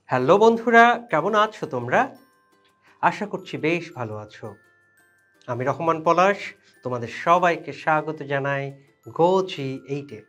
Hello বন্ধুরা, কেমন আছো তোমরা? আশা করছি বেশ ভালো আছো। আমি রহমান পলাশ, তোমাদের সবাইকে স্বাগত জানাই GoG8 এ।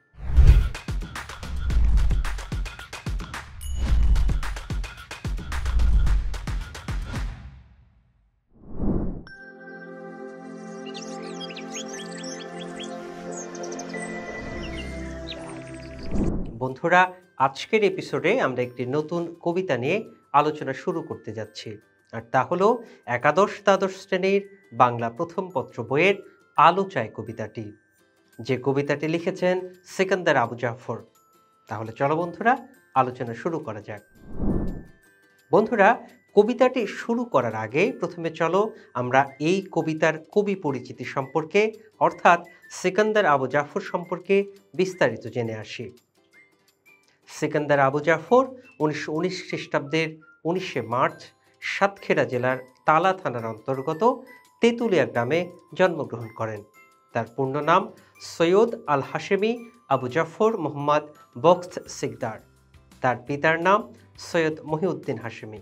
বন্ধুরা, আজকের এপিসোডে আমরা একটি নতুন কবিতা নিয়ে আলোচনা শুরু করতে যাচ্ছি। আর তা হলো একাদশ-দ্বাদশ শ্রেণীর বাংলা প্রথম পত্র বইয়ের আলো চায় কবিতাটি। যে কবিতাটি লিখেছেন সিকান্দার আবু জাফর। তাহলে চলো বন্ধুরা, আলোচনা শুরু করা যাক। বন্ধুরা, কবিতাটি শুরু করার আগে প্রথমে চলো আমরা এই কবিতার কবি পরিচিতি সম্পর্কে অর্থাৎ সিকান্দার আবু জাফর সম্পর্কে বিস্তারিত জেনে আসি। সিকান্দার আবু জাফর 1919 খ্রিস্টাব্দের 19শে মার্চ সাতক্ষীরা জেলার তালা থানার অন্তর্গত তেঁতুলিয়া গ্রামে জন্মগ্রহণ করেন। তার পূর্ণ নাম সৈয়দ আল হাশেমি আবু জাফর মোহাম্মদ বখত সিকদার। তার পিতার নাম সৈয়দ মহিউদ্দিন হাশেমি।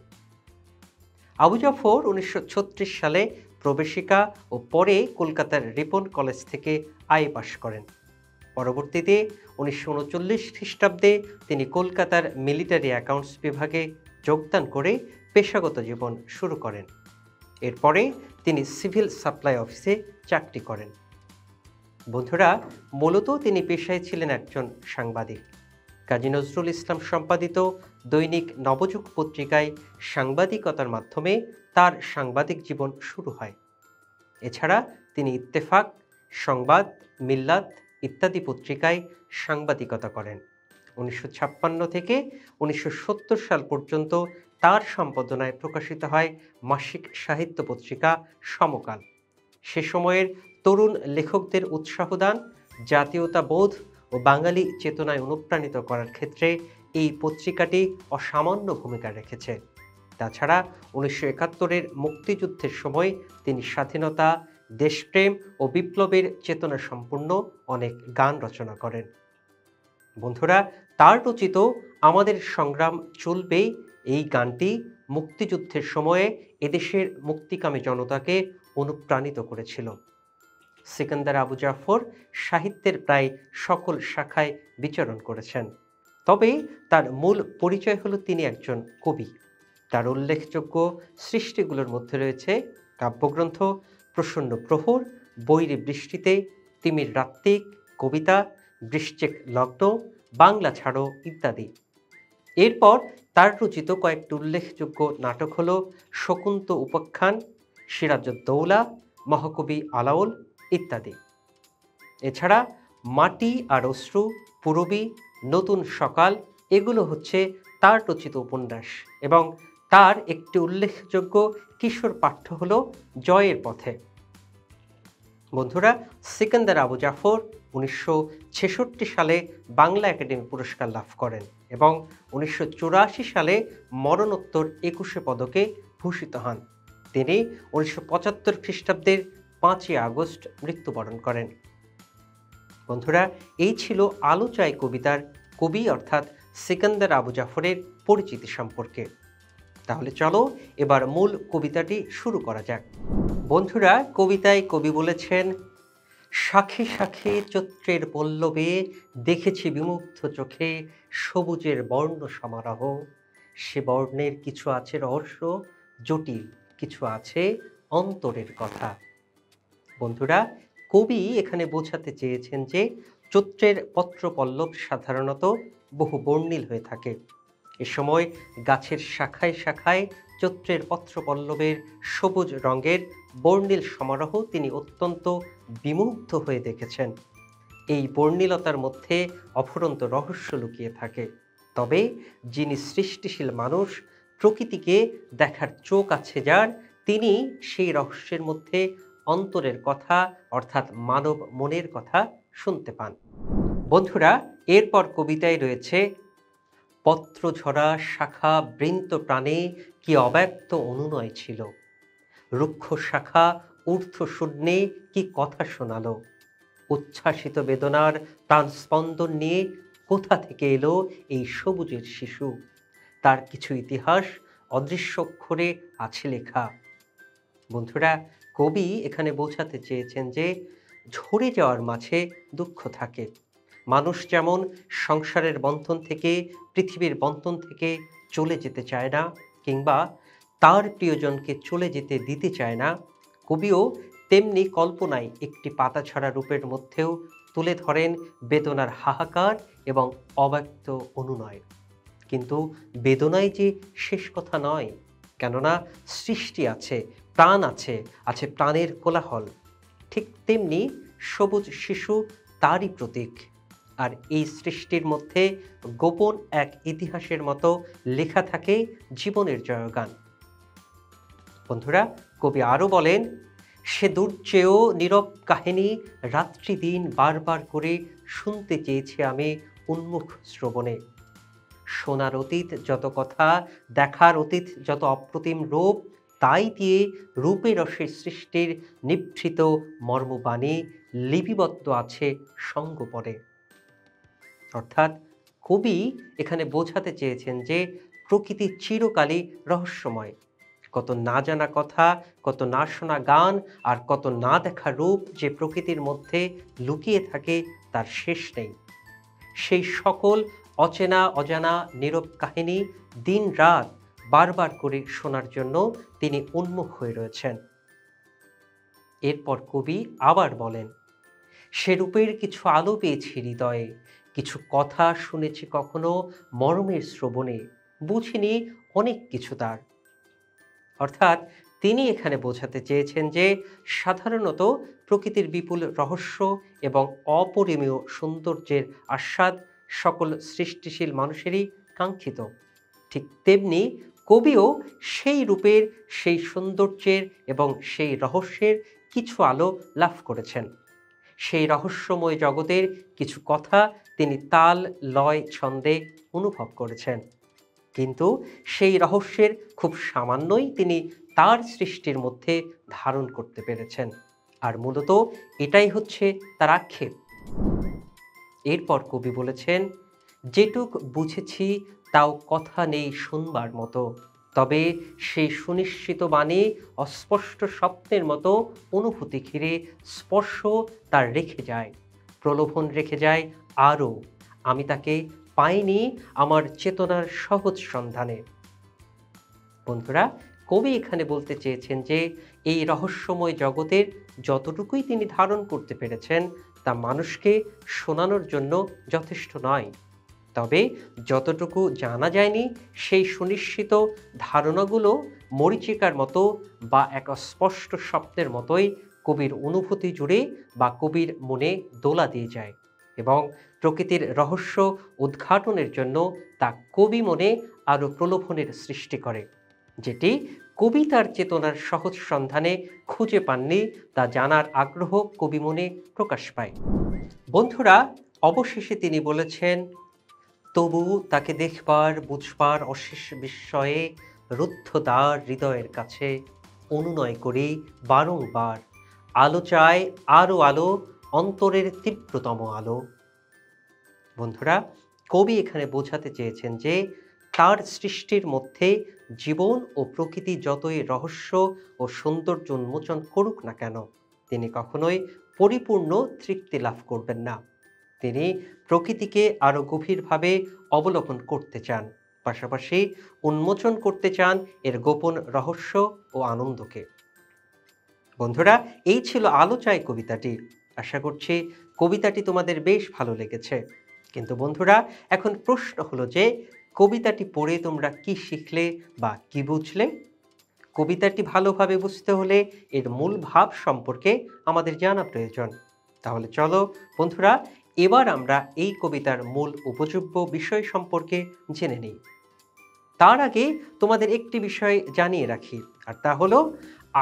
আবু জাফর 1936 সালে প্রবেশিকা ও পরে কলকাতার রিপন কলেজ থেকে আইএ পাশ করেন। পরবর্তীতে 1939 খ্রিস্টাব্দে তিনি কলকাতার মিলিটারি অ্যাকাউন্টস বিভাগে যোগদান করে পেশাগত জীবন শুরু করেন। এরপরে তিনি সিভিল সাপ্লাই অফিসে চাকরি করেন। বন্ধুরা, মূলত তিনি পেশায় ছিলেন একজন সাংবাদিক। কাজী নজরুল ইসলাম সম্পাদিত দৈনিক নবযুগ পত্রিকায় সাংবাদিকতার মাধ্যমে তার সাংবাদিক জীবন শুরু হয়। এছাড়া তিনি ইত্তেফাক, সংবাদ, মিল্লাত ইত্যাদি পত্রিকায় সাংবাদিকতা করেন। 1956 থেকে 1970 সাল পর্যন্ত তার সম্পাদনায় প্রকাশিত হয় মাসিক সাহিত্য পত্রিকা সমকাল। সে সময়ের তরুণ লেখকদের উৎসাহদান, জাতীয়তাবোধ ও বাঙালি চেতনায় অনুপ্রাণিত করার ক্ষেত্রে এই পত্রিকাটি অসামান্য ভূমিকা রেখেছে। তাছাড়া 1971-এর মুক্তিযুদ্ধের সময় তিনি স্বাধীনতা, দেশপ্রেম ও বিপ্লবের চেতনা সম্পূর্ণ অনেক গান রচনা করেন। বন্ধুরা, তার রচিত আমাদের সংগ্রাম চলবেই এই গানটি মুক্তিযুদ্ধের সময়ে এদেশের মুক্তিকামী জনতাকে অনুপ্রাণিত করেছিল। সিকান্দার আবু জাফর সাহিত্যের প্রায় সকল শাখায় বিচরণ করেছেন, তবে তার মূল পরিচয় হলো তিনি একজন কবি। তার উল্লেখযোগ্য সৃষ্টিগুলোর মধ্যে রয়েছে কাব্যগ্রন্থ প্রসন্ন প্রহর, বৈরী বৃষ্টিতে, তিমির রাত্রিক, কবিতা, বৃশ্চিক লগ্ন, বাংলা ছাড়ো ইত্যাদি। এরপর তার রচিত কয়েকটি উল্লেখযোগ্য নাটক হল শকুন্ত উপাখ্যান, সিরাজউদ্দৌলা, মহাকবি আলাওল ইত্যাদি। এছাড়া মাটি আর অশ্রু, পূরবী, নতুন সকাল এগুলো হচ্ছে তার রচিত উপন্যাস এবং তার একটি উল্লেখযোগ্য কিশোর পাঠ্য হল জয়ের পথে। বন্ধুরা, সিকান্দার আবু জাফর 1966 সালে বাংলা একাডেমি পুরস্কার লাভ করেন এবং 1984 সালে মরণোত্তর 21শে পদকে ভূষিত হন। তিনি 1975 খ্রিস্টাব্দের 5ই আগস্ট মৃত্যুবরণ করেন। বন্ধুরা, এই ছিল আলো চায় কবিতার কবি অর্থাৎ সিকান্দার আবু জাফরের পরিচিতি সম্পর্কে। তাহলে চলো এবার মূল কবিতাটি শুরু করা যাক। বন্ধুরা, কবিতায় কবি বলেছেন, শাখে শাখে চৈত্রের পল্লবে দেখেছি বিমুগ্ধ চোখে সবুজের বর্ণ সমারোহ। সে বর্ণের কিছু আছে রহস্য জটিল, কিছু আছে অন্তরের কথা। বন্ধুরা, কবি এখানে বোঝাতে চেয়েছেন যে চৈত্রের পত্রপল্লব সাধারণত বহু বর্ণিল হয়ে থাকে। এ সময় গাছের শাখায় শাখায় চৈত্রের পত্রপল্লবের সবুজ রঙের বর্ণিল সমারোহ তিনি অত্যন্ত বিমুগ্ধ হয়ে দেখেছেন। এই বর্ণিলতার মধ্যে অফুরন্ত রহস্য লুকিয়ে থাকে। তবে যিনি সৃষ্টিশীল মানুষ, প্রকৃতিকে দেখার চোখ আছে যার, তিনি সেই রহস্যের মধ্যে অন্তরের কথা অর্থাৎ মানব মনের কথা শুনতে পান। বন্ধুরা, এরপর কবিতায় রয়েছে, পত্র ঝরা শাখা বৃন্ত প্রাণে কি অব্যক্ত অনুনয় ছিল, রুক্ষ শাখা ঊর্ধ্ব শূন্যে কি কথা শোনালো, উচ্ছ্বাসিত বেদনার প্রাণ স্পন্দন নিয়ে কোথা থেকে এলো এই সবুজের শিশু, তার কিছু ইতিহাস অদৃশ্য অক্ষরে আছে লেখা। বন্ধুরা, কবি এখানে বোঝাতে চেয়েছেন যে ঝরে যাওয়ার মাঝে দুঃখ থাকে। মানুষ যেমন সংসারের বন্ধন থেকে, পৃথিবীর বন্ধন থেকে চলে যেতে চায় না, কিংবা তার প্রিয়জনকে চলে যেতে দিতে চায় না, কবিও তেমনি কল্পনায় একটি পাতাছাড়া রূপের মধ্যেও তুলে ধরেন বেদনার হাহাকার এবং অব্যক্ত অনুনয়। কিন্তু বেদনাই যে শেষ কথা নয়, কেননা সৃষ্টি আছে, প্রাণ আছে, আছে প্রাণের কোলাহল। ঠিক তেমনি সবুজ শিশু তারই প্রতীক। আর এই সৃষ্টির মধ্যে গোপন এক ইতিহাসের মতো লেখা থাকে জীবনের জয়গান। বন্ধুরা, কবি আরও বলেন, সে দূর চেয়েও নীরব কাহিনী রাত্রি দিন বারবার করে শুনতে চেয়েছি আমি উন্মুখ শ্রবণে। শোনার অতীত যত কথা, দেখার অতীত যত অপ্রতিম রূপ, তাই দিয়ে রূপে রসের সৃষ্টির নিভৃত মর্মবাণী লিপিবদ্ধ আছে সঙ্গপরে। অর্থাৎ কবি এখানে বোঝাতে চেয়েছেন যে প্রকৃতি চিরকালই রহস্যময়। কত না জানা কথা, কত না শোনা গান, আর কত না দেখা রূপ যে প্রকৃতির মধ্যে লুকিয়ে থাকে তার শেষ নেই। সেই সকল অচেনা অজানা নীরব কাহিনী দিন রাত বারবার করে শোনার জন্য তিনি উন্মুখ হয়ে রয়েছেন। এরপর কবি আবার বলেন, সে রূপের কিছু আলো পেয়েছি হৃদয়ে, কিছু কথা শুনেছি কখনো মরমের শ্রবণে, বুঝিনি অনেক কিছু তার। অর্থাৎ তিনি এখানে বোঝাতে চেয়েছেন যে সাধারণত প্রকৃতির বিপুল রহস্য এবং অপরিমেয় সৌন্দর্যের আস্বাদ সকল সৃষ্টিশীল মানুষেরই কাঙ্ক্ষিত। ঠিক তেমনি কবিও সেই রূপের, সেই সৌন্দর্যের এবং সেই রহস্যের কিছু আলো লাভ করেছেন। সেই রহস্যময় জগতের কিছু কথা তিনি তাল, লয়, ছন্দে অনুভব করেছেন। কিন্তু সেই রহস্যের খুব সামান্যই তিনি তার সৃষ্টির মধ্যে ধারণ করতে পেরেছেন। আর মূলত এটাই হচ্ছে তার আক্ষেপ। এরপর কবি বলেছেন, যেটুক বুঝেছি তাও কথা নেই শুনবার মতো, তবে সেই সুনিশ্চিত বাণী অস্পষ্ট স্বপ্নের মতো অনুভূতি ঘিরে স্পর্শ তার রেখে যায়, প্রলোভন রেখে যায় আরও। আমি তাকে পাইনি আমার চেতনার সহজ সন্ধানে। বন্ধুরা, কবি এখানে বলতে চেয়েছেন যে এই রহস্যময় জগতের যতটুকুই তিনি ধারণ করতে পেরেছেন তা মানুষকে শোনানোর জন্য যথেষ্ট নয়। তবে যতটুকু জানা যায়নি সেই সুনিশ্চিত ধারণাগুলো মরীচিকার মতো বা এক স্পষ্ট স্বপ্নের মতোই কবির অনুভূতি জুড়ে বা কবির মনে দোলা দিয়ে যায়, এবং প্রকৃতির রহস্য উদ্ঘাটনের জন্য তা কবি মনে আরও প্রলোভনের সৃষ্টি করে, যেটি কবি তার চেতনার সহজ সন্ধানে খুঁজে পাননি তা জানার আগ্রহ কবি মনে প্রকাশ পায়। বন্ধুরা, অবশেষে তিনি বলেছেন, তবু তাকে দেখবার বুঝবার অশেষ বিস্ময়ে রুদ্ধ দ্বার হৃদয়ের কাছে অনুনয় করি বারংবার, আলো চায় আরও আলো, অন্তরের তীব্রতম আলো। বন্ধুরা, কবি এখানে বোঝাতে চেয়েছেন যে তার সৃষ্টির মধ্যে জীবন ও প্রকৃতি যতই রহস্য ও সৌন্দর্য উন্মোচন করুক না কেন, তিনি কখনোই পরিপূর্ণ তৃপ্তি লাভ করবেন না। তিনি প্রকৃতিকে আরও গভীরভাবে অবলোকন করতে চান, পাশাপাশি উন্মোচন করতে চান এর গোপন রহস্য ও আনন্দকে। বন্ধুরা, এই ছিল আলো চাই কবিতাটি। আশা করছি কবিতাটি তোমাদের বেশ ভালো লেগেছে। কিন্তু বন্ধুরা, এখন প্রশ্ন হলো যে কবিতাটি পড়ে তোমরা কি শিখলে বা কি বুঝলে? কবিতাটি ভালোভাবে বুঝতে হলে এর মূল ভাব সম্পর্কে আমাদের জানা প্রয়োজন। তাহলে চলো বন্ধুরা, এবার আমরা এই কবিতার মূল উপযোগ্য বিষয় সম্পর্কে জেনে নিই। তার আগে তোমাদের একটি বিষয় জানিয়ে রাখি, আর তা হলো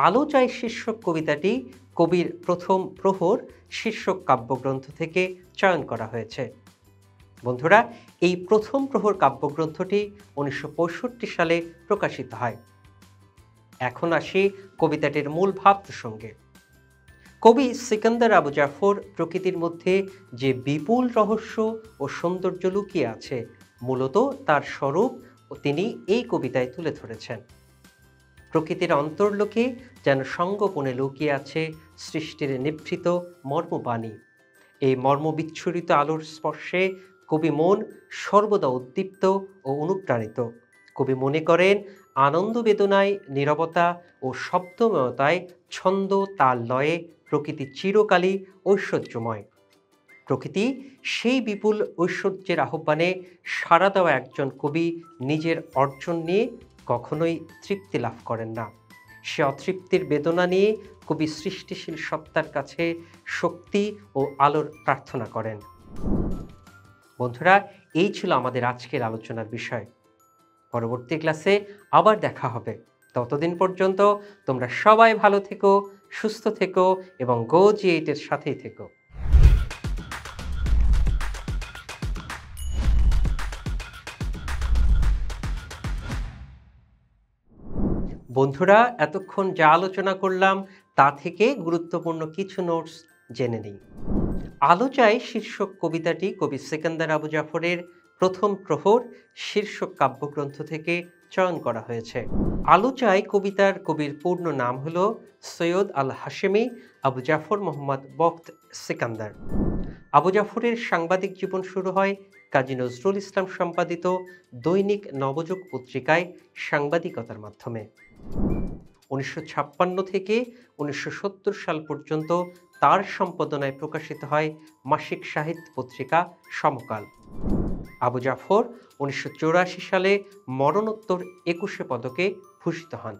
আলো চাই শীর্ষক কবিতাটি কবির প্রথম প্রহর শীর্ষক কাব্যগ্রন্থ থেকে চয়ন করা হয়েছে। বন্ধুরা, এই প্রথম প্রহর কাব্যগ্রন্থটি 1965 সালে প্রকাশিত হয়। এখন আসি কবিতাটির মূল ভাব প্রসঙ্গে। কবি সিকান্দার আবু জাফর প্রকৃতির মধ্যে যে বিপুল রহস্য ও সৌন্দর্য লুকিয়ে আছে, মূলত তার স্বরূপ ও তিনি এই কবিতায় তুলে ধরেছেন। প্রকৃতির অন্তর্লোকে যেন সঙ্গোপনে লুকিয়ে আছে সৃষ্টির নিভৃত মর্মবাণী। এই মর্মবিচ্ছুরিত আলোর স্পর্শে কবি মন সর্বদা উদ্দীপ্ত ও অনুপ্রাণিত। কবি মনে করেন আনন্দ বেদনায়, নীরবতা ও শব্দময়তায়, ছন্দ তাল লয়ে প্রকৃতি চিরকালই ঐশ্বর্যময়। প্রকৃতি সেই বিপুল ঐশ্বর্যের আহ্বানে সাড়া দেওয়া একজন কবি নিজের অর্জন নিয়ে কখনোই তৃপ্তি লাভ করেন না। সে অতৃপ্তির বেদনা নিয়ে কবি সৃষ্টিশীল সত্তার কাছে শক্তি ও আলোর প্রার্থনা করেন। বন্ধুরা, এই ছিল আমাদের আজকের আলোচনার বিষয়। পরবর্তী ক্লাসে আবার দেখা হবে। ততদিন পর্যন্ত তোমরা সবাই ভালো থেকো, সুস্থ থেকো এবং GoG8 এর সাথেই থেকো। বন্ধুরা, এতক্ষণ যা আলোচনা করলাম তা থেকে গুরুত্বপূর্ণ কিছু নোটস জেনে নিই। আলো চাই শীর্ষক কবিতাটি কবি সিকান্দার আবু জাফরের প্রথম প্রহর শীর্ষক কাব্যগ্রন্থ থেকে চয়ন করা হয়েছে। আলো চাই কবিতার কবির পূর্ণ নাম হল সৈয়দ আল হাশেমি আবু জাফর মোহাম্মদ বখত সিকান্দার। আবু জাফরের সাংবাদিক জীবন শুরু হয় কাজী নজরুল ইসলাম সম্পাদিত দৈনিক নবযুগ পত্রিকায় সাংবাদিকতার মাধ্যমে। 1956 থেকে 1970 সাল পর্যন্ত তার সম্পাদনায় প্রকাশিত হয় মাসিক সাহিত্য পত্রিকা সমকাল। আবু জাফর 1984 সালে মরণোত্তর 21 পদকে ভূষিত হন।